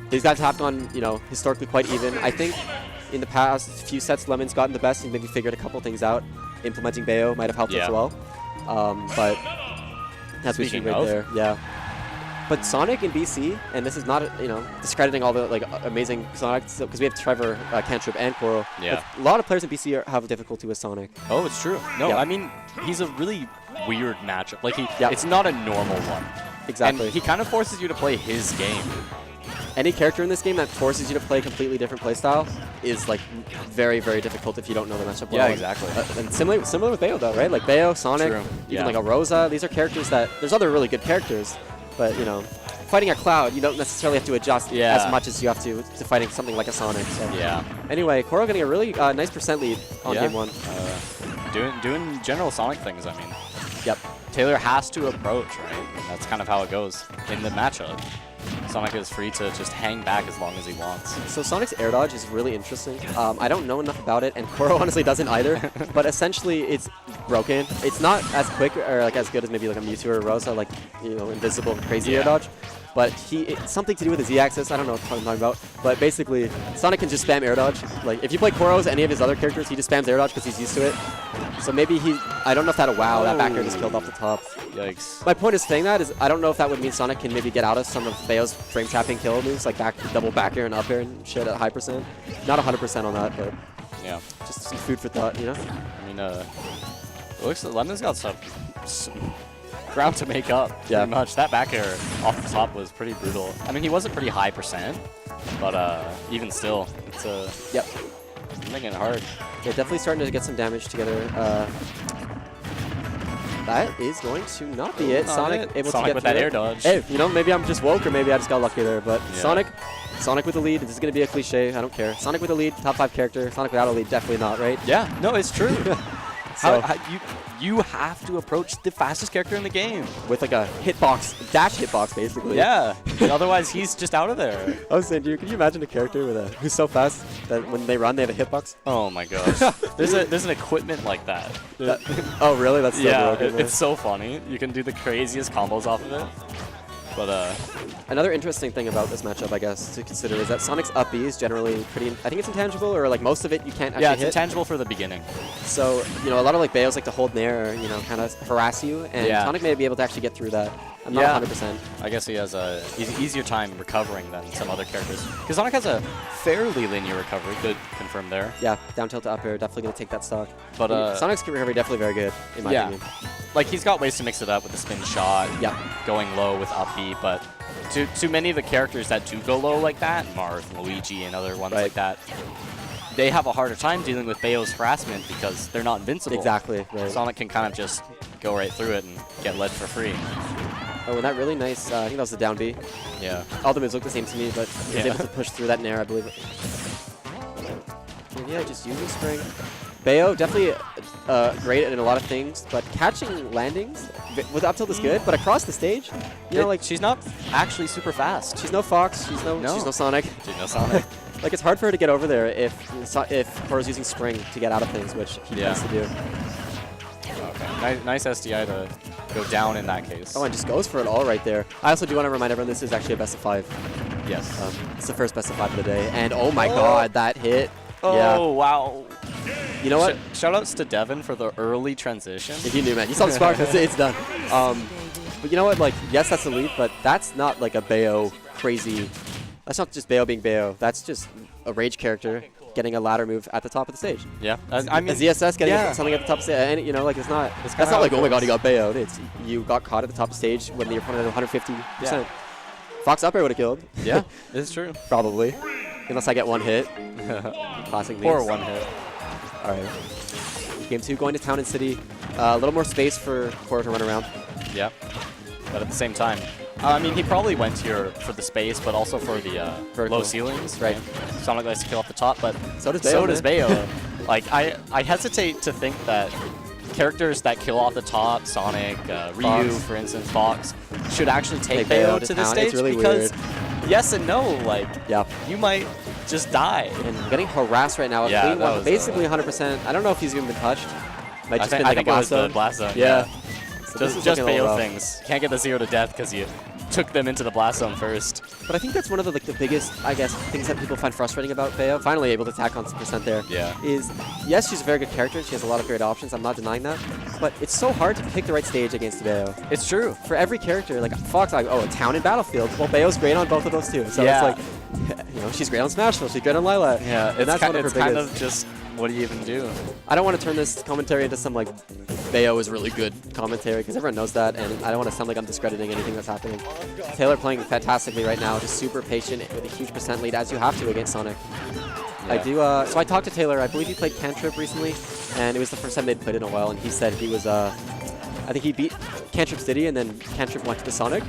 These guys have gone, you know, historically quite even. I think in the past few sets, Lemmon's gotten the best and maybe figured a couple things out. Implementing Bayo might have helped as well. But that's what you right there. Yeah. But Sonic in BC, and this is not, you know, discrediting all the like amazing Sonic, because we have Trevor, Cantrip, and Koro. Yeah. A lot of players in BC have difficulty with Sonic. Oh, it's true. No, I mean, he's a really weird matchup. Like, it's not a normal one. Exactly. And he kind of forces you to play his game. Any character in this game that forces you to play a completely different playstyle is like very, very difficult if you don't know the matchup well. Yeah, exactly. And similar with Bayo though, right? Like Bayo, Sonic, even like a Rosa. These are characters that there's other really good characters, but you know, fighting a Cloud, you don't necessarily have to adjust as much as you have to fighting something like a Sonic. So. Yeah. Anyway, Koro getting a really nice percent lead on game one. Doing general Sonic things. I mean. Yep. Taylor has to approach, right? And that's kind of how it goes in the matchup. Sonic is free to just hang back as long as he wants. So Sonic's air dodge is really interesting. I don't know enough about it, and Koro honestly doesn't either. But essentially, it's broken. It's not as quick or like as good as maybe like a Mewtwo or a Rosa, like you know, invisible crazy air dodge. But it's something to do with the Z-axis. I don't know what I'm talking about. But basically, Sonic can just spam air dodge. Like if you play Koro as any of his other characters, he just spams air dodge because he's used to it. So maybe I don't know if that that back air just killed off the top. Yikes. My point is saying that is I don't know if that would mean Sonic can maybe get out of some of Bayo's frame trapping kill moves, like double back air and up air and shit at high percent. Not 100% on that, but yeah, just some food for thought, you know? I mean, it looks like Lemmon's got some ground to make up, pretty much. That back air off the top was pretty brutal. I mean, he was a pretty high percent, but even still, it's making it hard. Yeah, definitely starting to get some damage together. That is going to not be it. Sonic able to get with that air dodge. Hey, you know, maybe I'm just woke or maybe I just got lucky there, but Sonic with the lead. This is going to be a cliche. I don't care. Sonic with the lead, top 5 character. Sonic without a lead, definitely not, right? Yeah, no, it's true. You have to approach the fastest character in the game. With like a dash hitbox, basically. Yeah, otherwise he's just out of there. I was saying, dude, can you imagine a character who's so fast that when they run, they have a hitbox? Oh my gosh. there's an equipment like that. Oh, really? That's so broken, it's so funny. You can do the craziest combos off of it. But another interesting thing about this matchup, I guess, to consider is that Sonic's up B is generally pretty. I think it's intangible, or like most of it you can't actually hit. Yeah, it's intangible for the beginning. So you know, a lot of like Bayos like to hold nair, or, you know, kind of harass you, and Sonic may be able to actually get through that. I'm not 100%. I guess he has a easier time recovering than some other characters. Because Sonic has a fairly linear recovery. Good confirm there. Yeah, down tilt to up air, definitely gonna take that stock. But Sonic's recovery definitely very good in my opinion. Like he's got ways to mix it up with the spin shot. Yeah. Going low with up B, but to many of the characters that do go low like that, Marth, Luigi, and other ones like that, they have a harder time dealing with Bayo's harassment because they're not invincible. Exactly. Right. Sonic can kind of just go right through it and get led for free. Oh, and that really nice, I think that was the down B. Yeah. All the moves look the same to me, but he was able to push through that nair, I believe. And yeah, just using spring. Bayo, definitely great in a lot of things, but catching landings with up tilt is good, but across the stage, you know, like she's not actually super fast. She's no Fox, she's no Sonic. She's no Sonic. Like it's hard for her to get over there if Koro's using spring to get out of things, which he tends to do. Okay, nice SDI to go down in that case. Oh, and just goes for it all right there. I also do want to remind everyone this is actually a best of 5. Yes. It's the first best of 5 of the day, and oh my god, that hit. Oh, wow. You know what? Shoutouts to Devin for the early transition. If you knew, man. You saw the spark, it's done. But you know what? Like, yes, that's the lead, but that's not like a Bayo crazy. That's not just Bayo being Bayo. That's just a rage character getting a ladder move at the top of the stage. Yeah. I mean, a ZSS getting something at the top of the stage. And, you know, like, that's not like, oh my god, he got Bayo. It's you got caught at the top of the stage when your opponent had 150%. Yeah. Fox up air would have killed. Yeah, it's true. Probably. Unless I get one hit. Classic Or one hit. All right. Game 2 going to Town and City. A little more space for Koro to run around. Yeah. But at the same time, I mean, he probably went here for the space, but also for the low ceilings. Right. Sonic likes to kill off the top, but so does Bayo. Like, I hesitate to think that characters that kill off the top, Sonic, Ryu, for instance, Fox, should actually take Bayo to the stage because yes and no, like, you might just die. And getting harassed right now. Yeah, that was, basically 100%. I don't know if he's even been touched. Might just been I like think a it was the blast zone. Yeah. So just Bayo things. Can't get the 0 to death because you took them into the blast zone first. But I think that's one of the like the biggest, I guess, things that people find frustrating about Bayo. Finally able to attack on some percent there. Yeah. Is yes, she's a very good character. She has a lot of great options. I'm not denying that. But it's so hard to pick the right stage against Bayo. It's true. For every character, like Fox, like a town and battlefield. Well, Bayo's great on both of those too. So Yeah. it's like, you know, she's great on Smashville. She's great on Lilat. Yeah, and that's one of her kind biggest. of just, what do you even do? I don't want to turn this commentary into some like Bayo is really good commentary because everyone knows that, and I don't want to sound like I'm discrediting anything that's happening. Taylor playing fantastically right now, just super patient with a huge percent lead as you have to against Sonic. Yeah. I do. So I talked to Taylor. I believe he played Cantrip recently, and it was the first time they'd played in a while. And he said he was. I think he beat Cantrip City, and then Cantrip went to the Sonic.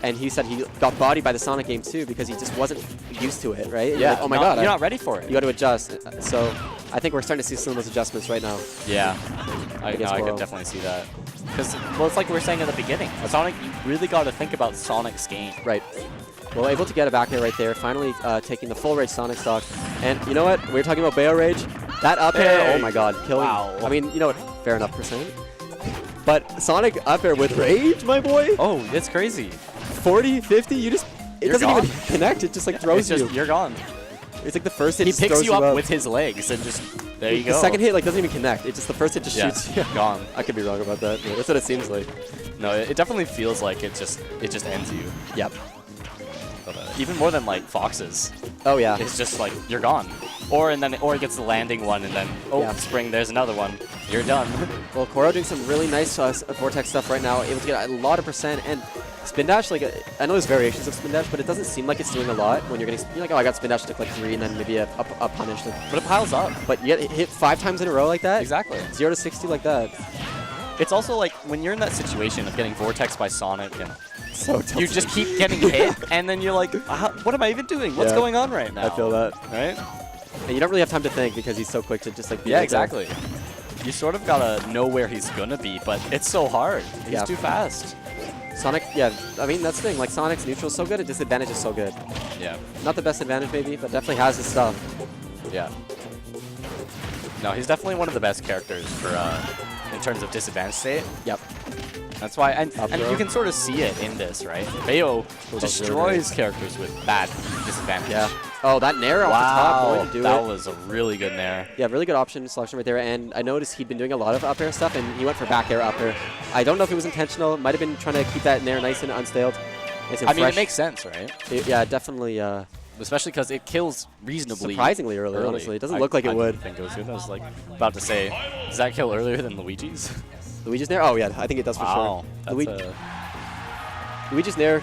And he said he got bodied by the Sonic game too because he just wasn't used to it, right? Yeah. Like, oh my god, you're not ready for it. You got to adjust. So I think we're starting to see some of those adjustments right now. Yeah. I Against could Koro. definitely see that. Because, well, it's like we were saying at the beginning. Sonic, you really got to think about Sonic's game. Right. Well, able to get it back there right there. Finally taking the full rage Sonic stock. And you know what? We were talking about Bayo Rage. That up air, Hey. oh my god, killing. Wow. I mean, you know what? Fair enough percent. But Sonic up air with rage, my boy? Oh, it's crazy. 40, 50, you just... It You're doesn't gone. even connect, it just like throws It's just, you. you're gone. It's like the first hit He just picks throws you up with his legs and just, there you go. The second hit like doesn't even connect. It's just the first hit just Yeah, shoots you. gone. I could be wrong about that. But that's what it seems like. No, it definitely feels like it just ends you. Yep. But, even more than like Fox's. Oh yeah. It's just like you're gone. Or it gets the landing one and then Yeah. spring, there's another one. You're done. Well, Koro doing some really nice Vortex stuff right now, able to get a lot of percent, and Spin Dash, like, I know there's variations of Spin Dash, but it doesn't seem like it's doing a lot when you're getting, you're like, oh, I got Spin Dash, took like 3, and then maybe a punish. Like, But it piles up. but you get hit 5 times in a row like that? Exactly. 0 to 60 like that. It's also like when you're in that situation of getting Vortex by Sonic and So tough. you just keep getting hit, and then you're like, what am I even doing? What's Yeah. going on right now? I feel that. Right? And you don't really have time to think because he's so quick to just like be Yeah, like that. exactly. You sort of gotta know where he's gonna be, but it's so hard. He's Yeah. too fast. Sonic, yeah, I mean, that's the thing. Like, Sonic's neutral is so good, and disadvantage is so good. Yeah. Not the best advantage, maybe, but definitely has his stuff. Yeah. No, he's definitely one of the best characters for in terms of disadvantage state. Yep. That's why, and Up throw. you can sort of see it in this, right? Bayo destroys characters with bad disadvantage. Yeah. Oh, that nair off the top, Wow, going to do that it. was a really good nair. Yeah, really good option selection right there. And I noticed he'd been doing a lot of up air stuff, and he went for back air up air. I don't know if it was intentional. Might have been trying to keep that nair nice and unstaled. I mean, it makes sense, right? Yeah, definitely. Especially because it kills reasonably Surprisingly early, honestly. It doesn't look like it I would. didn't think it was good. I was like about to say, does that kill earlier than Luigi's? Luigi's nair? Oh, yeah, I think it does for Wow, sure. that's Luigi's nair,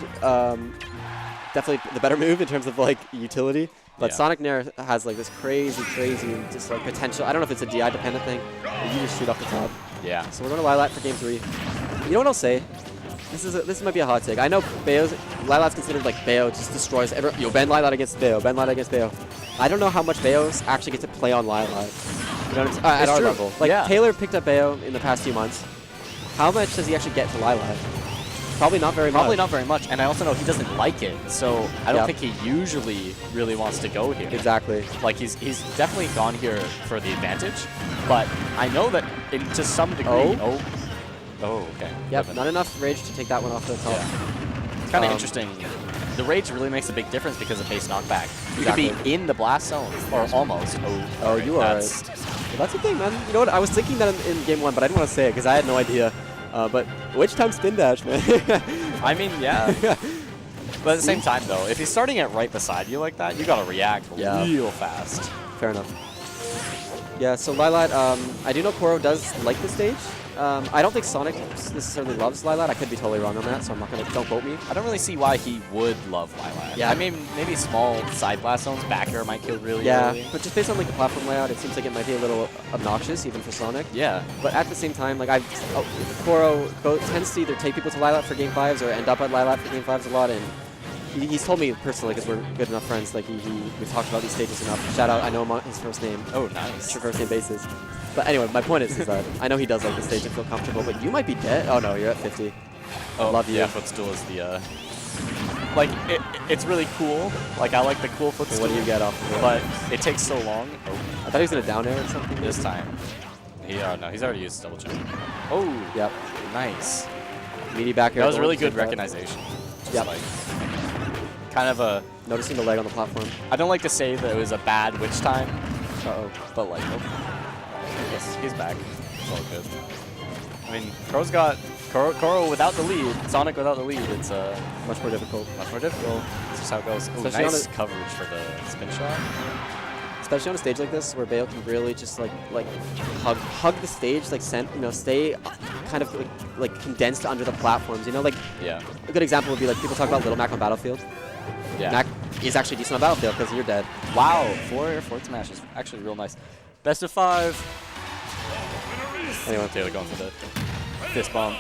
definitely the better move in terms of like utility. But Yeah. Sonic nair has like this crazy just like potential. I don't know if it's a DI dependent thing, but you just shoot off the top. yeah. So we're going to Lilat for game 3. You know what I'll say? This might be a hot take. I know Lilat's considered like Bayo just destroys every. Yo, Ben Lilat against Bayo. Ben Lilat against Bayo. I don't know how much Bayos actually get to play on Lilat. You know what I'm saying? At It's our true. level. Like Yeah. Taylor picked up Bayo in the past few months. How much does he actually get to Lilat? Probably not very much. Probably not very much, and I also know he doesn't like it, so I don't Yeah. think he usually really wants to go here. Exactly. Like he's definitely gone here for the advantage, but I know that to some degree. Oh, okay. Yep, Living. not enough rage to take that one off the top. Yeah. It's kind of interesting. The rage really makes a big difference because of base knockback. You Exactly. could be in the blast zone, or almost. Oh, you are. That's, Well, that's the thing, man. You know what? I was thinking that in game 1, but I didn't want to say it because I had no idea. But which time spin dash, man? I mean, yeah. But at the same time, though, if he's starting it right beside you like that, you gotta react real fast. Fair enough. Yeah, so Lilat, I do know Koro does like the stage. I don't think Sonic necessarily loves Lilat. I could be totally wrong on that, so I'm not gonna. Don't quote me. I don't really see why he would love Lilat. Yeah. I mean, maybe small side blast zones back air might kill really Yeah, early. but just based on like the platform layout, it seems like it might be a little obnoxious even for Sonic. Yeah. But at the same time, like Koro tends to either take people to Lilat for game 5s or end up at Lilat for game 5s a lot, and he's told me personally, because we're good enough friends, like we talked about these stages enough. Shout out, I know him on his first name. Oh, nice. Your first name basis. But anyway, my point is that I know he does like the stage and feel comfortable, but you might be dead. Oh no, you're at 50. Oh, love you. Yeah, footstool is the, like, it's really cool. Like, I like the cool footstool. What do you get off of it? But it takes so long. Oh, I thought he was going to down air or something. this time. No, he's already used double jump. Oh, Yep. nice. Meaty back air. That was really Orange good like that. recognition. Just like kind of a Noticing the leg on the platform. I don't like to say that it was a bad witch time, but like, yes, he's back. It's all good. I mean, Koro's got Koro without the lead, Sonic without the lead. It's Much more difficult. much more difficult. That's just how it goes. Ooh, Especially nice on coverage for the spin shot. Especially on a stage like this, where Bayo can really just like hug the stage, like stay kind of like condensed under the platforms. You know, like Yeah. a good example would be like people talk about Little Mac on Battlefield. Yeah. Mac is actually decent on Battlefield because you're dead. Wow, forward smash is actually real nice. Best of 5. Anyway, Taylor going for the fist bomb.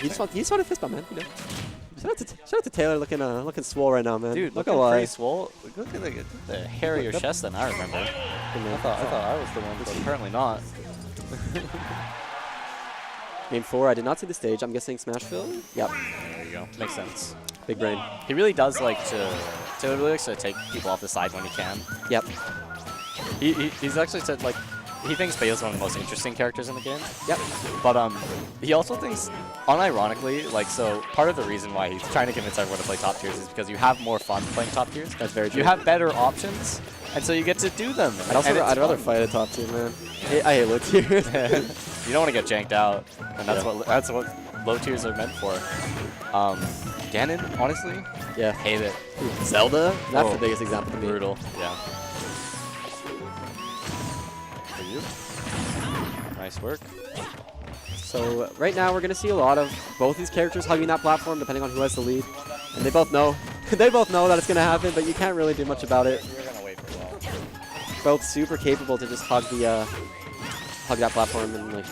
you just want a fist bump, man. You know. Shout out to Taylor looking swole right now, man. Dude, Not looking gonna lie. pretty swole. Look at the hairier chest than I remember. I thought I was the one, but apparently not. Game 4, I did not see the stage. I'm guessing Smashville. Yep. There you go. Makes sense. Big brain. He really does like to. Taylor really likes to take people off the side when he can. Yep. He's actually said like he thinks Bayo's one of the most interesting characters in the game. Yep. But he also thinks, unironically, like so part of the reason why he's trying to convince everyone to play top tiers is because you have more fun playing top tiers. That's very true. You have better options, and so you get to do them. I'd rather fight a top tier, man. I hate low tiers. You don't want to get janked out, and that's what low tiers are meant for. Ganon, honestly, Yeah. hate it. Zelda, that's Oh, the biggest example to me. Brutal. Yeah. For you. Nice work. So right now we're gonna see a lot of both these characters hugging that platform, depending on who has the lead, and they both know, they both know that it's gonna happen, but you can't really do much about it. You're gonna wait for a while. Both super capable to just hug that platform and like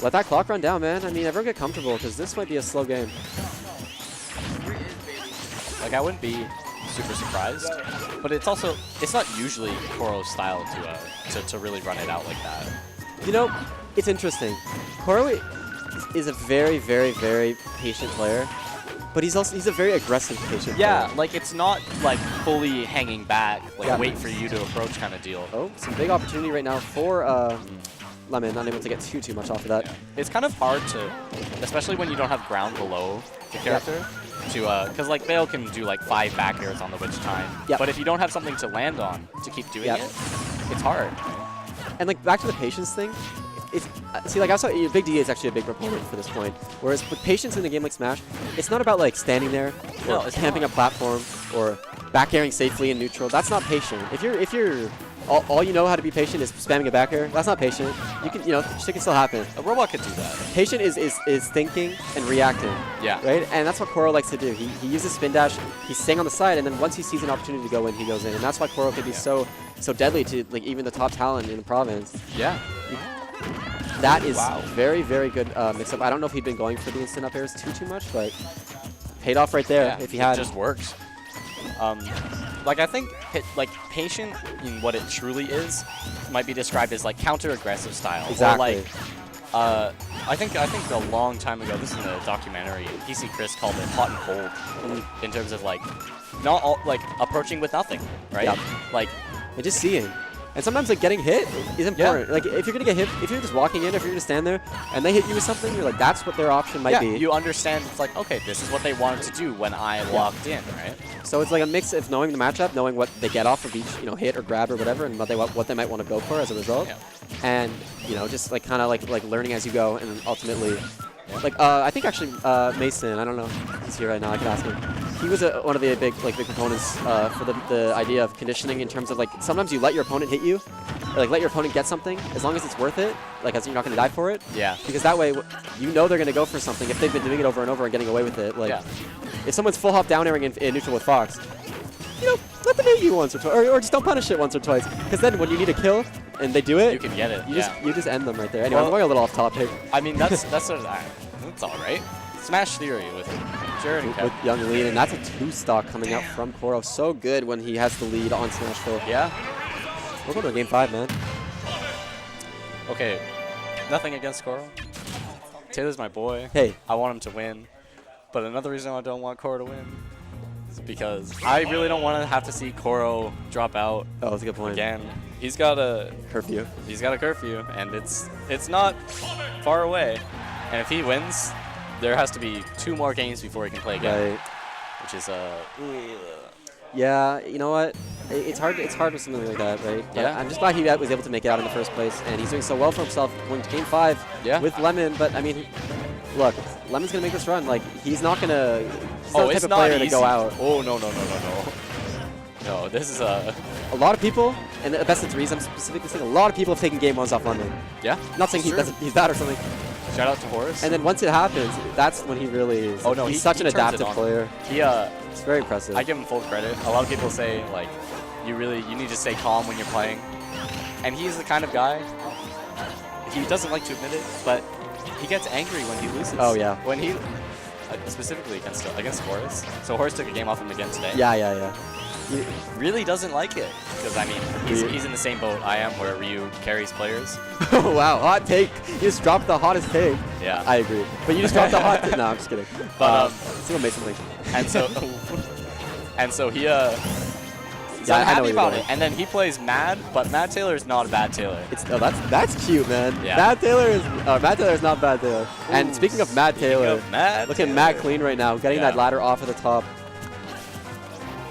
let that clock run down, man. I mean, everyone get comfortable because this might be a slow game. Like I wouldn't be super surprised, but it's not usually Koro's style to really run it out like that. You know, it's interesting. Koro is a very, very, very patient player, but he's a very aggressive patient player. Like it's not like fully hanging back, like Yeah. wait for you to approach kind of deal. Oh, some big opportunity right now for Lemmon. Not able to get too much off of that. Yeah. It's kind of hard to, especially when you don't have ground below the character, because like Bayo can do like 5 back airs on the witch time, Yep. but if you don't have something to land on to keep doing Yep. it, it's hard. And like back to the patience thing, it's see like I saw Big D is actually a big proponent for this point. Whereas with patience in a game like Smash, it's not about like standing there No, or it's camping a platform or back airing safely in neutral. That's not patient. If you're all you know how to be patient is spamming a back air, that's not patient. You can shit can still happen. A robot could do that. Patient is thinking and reacting. Yeah. Right? And that's what Koro likes to do. He uses spin dash, he's staying on the side, and then once he sees an opportunity to go in, he goes in. And that's why Koro can be so deadly to like even the top talent in the province. Yeah. That is Wow. very, very good mix-up. I don't know if he'd been going for the instant up airs too much, but paid off right there if he had. It just works. Like I think patient in what it truly is might be described as like counter-aggressive style. Exactly. Or like, I think a long time ago, this is in a documentary, PC Chris called it hot and cold in terms of like not all, like approaching with nothing, right? Yep. Like And just seeing. And sometimes like getting hit is important. Like if you're gonna get hit, if you're just walking in, if you're gonna stand there and they hit you with something, you're like, that's what their option might be. you understand it's like, okay, this is what they wanted to do when I walked in, right? So it's like a mix of knowing the matchup, knowing what they get off of each hit or grab or whatever, and what they might want to go for as a result. Yeah. And just like kind of like learning as you go, and ultimately, like I think actually Mason, I don't know, he's here right now. I can ask him. He was one of the big proponents for the idea of conditioning in terms of like sometimes you let your opponent hit you, or like let your opponent get something as long as it's worth it, like as you're not going to die for it. Yeah. Because that way you know they're going to go for something if they've been doing it over and over and getting away with it. Like if someone's full hop down airing in neutral with Fox, let them hit you once or twice, or just don't punish it once or twice. Because then when you need a kill and they do it, You can get it. you just end them right there. Anyway, I'm going a little off topic. I mean, that's all right. Smash Theory with Jared and With Kev. young lead, and that's a 2-stock coming out from Koro. So good when he has the lead on Smashville. Yeah. We're going to game 5, man. Okay. Nothing against Koro. Taylor's my boy. Hey. I want him to win. But another reason I don't want Koro to win is because I really don't want to have to see Koro drop out Oh, that's a good point. again. He's got a Curfew. curfew, and it's not far away. And if he wins, there has to be 2 more games before he can play again, Right. which is Yeah, you know what? It's hard. It's hard with something like that, right? But Yeah. I'm just glad he was able to make it out in the first place, and he's doing so well for himself going to Game 5 Yeah. with Lemmon. But I mean, look, Lemmon's gonna make this run. Like he's not gonna. He's not the it's type of not player easy. to go out. Oh no. No, this is A lot of people, and the best of threes, I'm specifically saying, a lot of people have taken Game 1s off Lemmon. yeah. Not saying he's bad or something. Shout out to Horace. And then once it happens, that's when he really is. Oh, no, he's he such an turns it adaptive on. player. he It's very impressive. I give him full credit. A lot of people say like you need to stay calm when you're playing, and he's the kind of guy. He doesn't like to admit it, but he gets angry when he loses. Oh, yeah. When he specifically against Horace. So Horace took a game off him again today. Yeah. He really doesn't like it because I mean he's in the same boat I am where Ryu carries players. Oh, wow, hot take. You just dropped the hottest take. Yeah. I agree. But you just dropped the hot take. No, I'm just kidding. But still amazing. and so he he's Yeah, I know unhappy where you're about going. it. And then he plays Mad, but Mad Taylor is not a bad Taylor. That's cute, man. Yeah. Matt Taylor is not bad Taylor. And speaking of Matt Taylor, look at Matt clean right now, getting that ladder off of the top.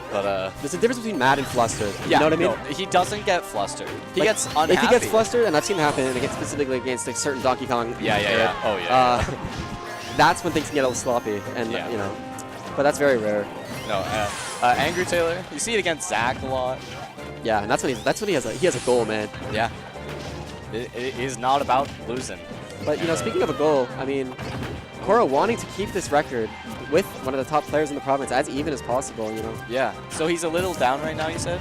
But there's a difference between mad and flustered. yeah, You know what I mean? No, he doesn't get flustered. He Like, gets unhappy. If he gets flustered, and I've seen it happen, and against specifically against like certain Donkey Kong. Yeah. Oh yeah. That's when things can get a little sloppy, and Yeah. you know. But that's very rare. No, angry Taylor. You see it against Zach a lot. Yeah, and that's when he has a goal, man. Yeah. It is not about losing. But you know, speaking of a goal, I mean, Koro wanting to keep this record with one of the top players in the province as even as possible, you know. Yeah. So he's a little down right now, you said?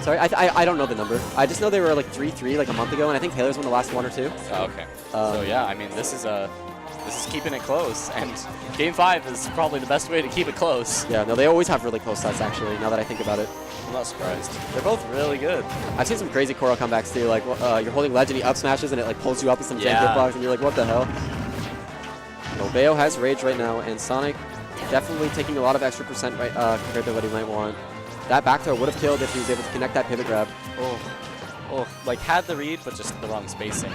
Sorry, I don't know the number. I just know they were like 3-3 like a month ago, and I think Taylor's won the last 1 or 2. Oh, okay. So yeah, I mean, this is keeping it close, and Game 5 is probably the best way to keep it close. Yeah, no, they always have really close sets actually. Now that I think about it, I'm not surprised. They're both really good. I've seen some crazy Koro comebacks too. Like you're holding ledge and he up smashes and it like pulls you up with some jank hitbox, and you're like, what the hell? No, Bayo has rage right now, and Sonic definitely taking a lot of extra percent right compared to what he might want. That back throw would have killed if he was able to connect that pivot grab. Oh, like had the read, but just the wrong spacing.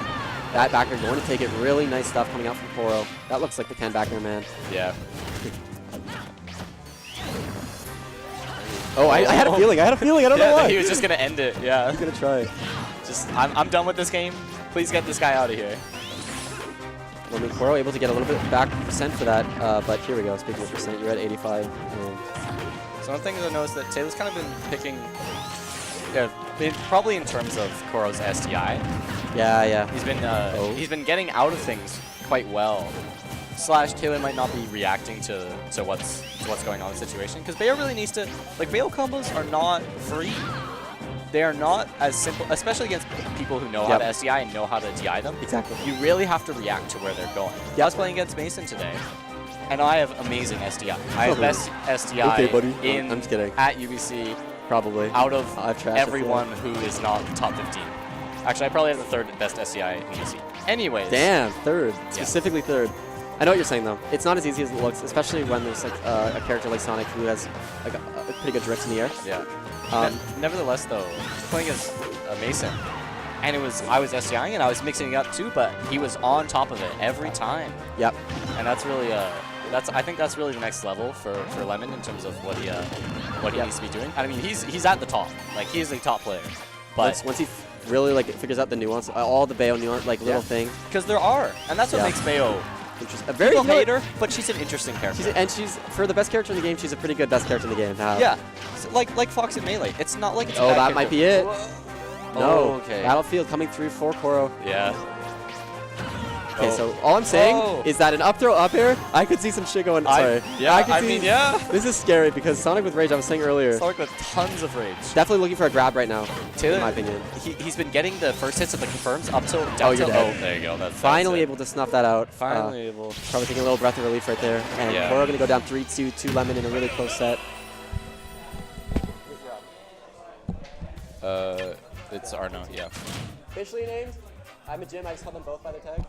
That backer going to take it. Really nice stuff coming out from Koro. That looks like the Ken backer, man. Yeah. Oh, I had a feeling. I don't know why. He was just gonna end it. Yeah. He's gonna try. Just I'm done with this game. Please get this guy out of here. Well, I mean, Koro able to get a little bit back percent for that, but here we go. Speaking of percent, you're at 85. So one thing to notice that Taylor's kind of been picking, probably in terms of Koro's SDI. Yeah. He's been getting out of things quite well. Slash Taylor might not be reacting to what's going on in the situation, because Bayo really needs to, like, Bayo combos are not free. They are not as simple, especially against people who know how to SDI and know how to DI them. Exactly. You really have to react to where they're going. I was playing against Mason today, and I have amazing SDI. I have best SDI okay, buddy. in I'm just kidding. at UBC Probably. out of trashed everyone who is not top 15. Actually, I probably have the 3rd best SDI in UBC. Anyways. Damn, 3rd. Specifically 3rd. I know what you're saying, though. It's not as easy as it looks, especially when there's like a character like Sonic who has like a pretty good drift in the air. Yeah. Nevertheless, though, playing as Mason, and I was SDIing and I was mixing it up too, but he was on top of it every time. Yep. And that's really I think that's really the next level for Lemmon in terms of what he needs to be doing. I mean, he's at the top. Like, he is a top player. But once he really like figures out the nuance, all the Bayo nuance, like little thing. Because there are, and that's what makes Bayo. A very People hate her, but she's an interesting character. She's for the best character in the game. She's a pretty good best character in the game. Yeah, so like Fox in Melee. It's not like it's. Oh, that might be it. Whoa. No. Oh, okay. Battlefield coming through for Koro. Yeah. Okay, so all I'm saying is that an up throw up air, I could see some shit going. Sorry. This is scary because Sonic with rage. I was saying earlier. Sonic with tons of rage. Definitely looking for a grab right now. Taylor, in my opinion. He's been getting the first hits of the confirms up till down you're till. dead. Oh, there you go. That's finally able to snuff that out. Finally able. Probably taking a little breath of relief right there. And Koro gonna go down 3-2 to Lemmon in a really close set. It's Arno. Yeah. Officially named. I'm a Jim. I just call them both by their tag.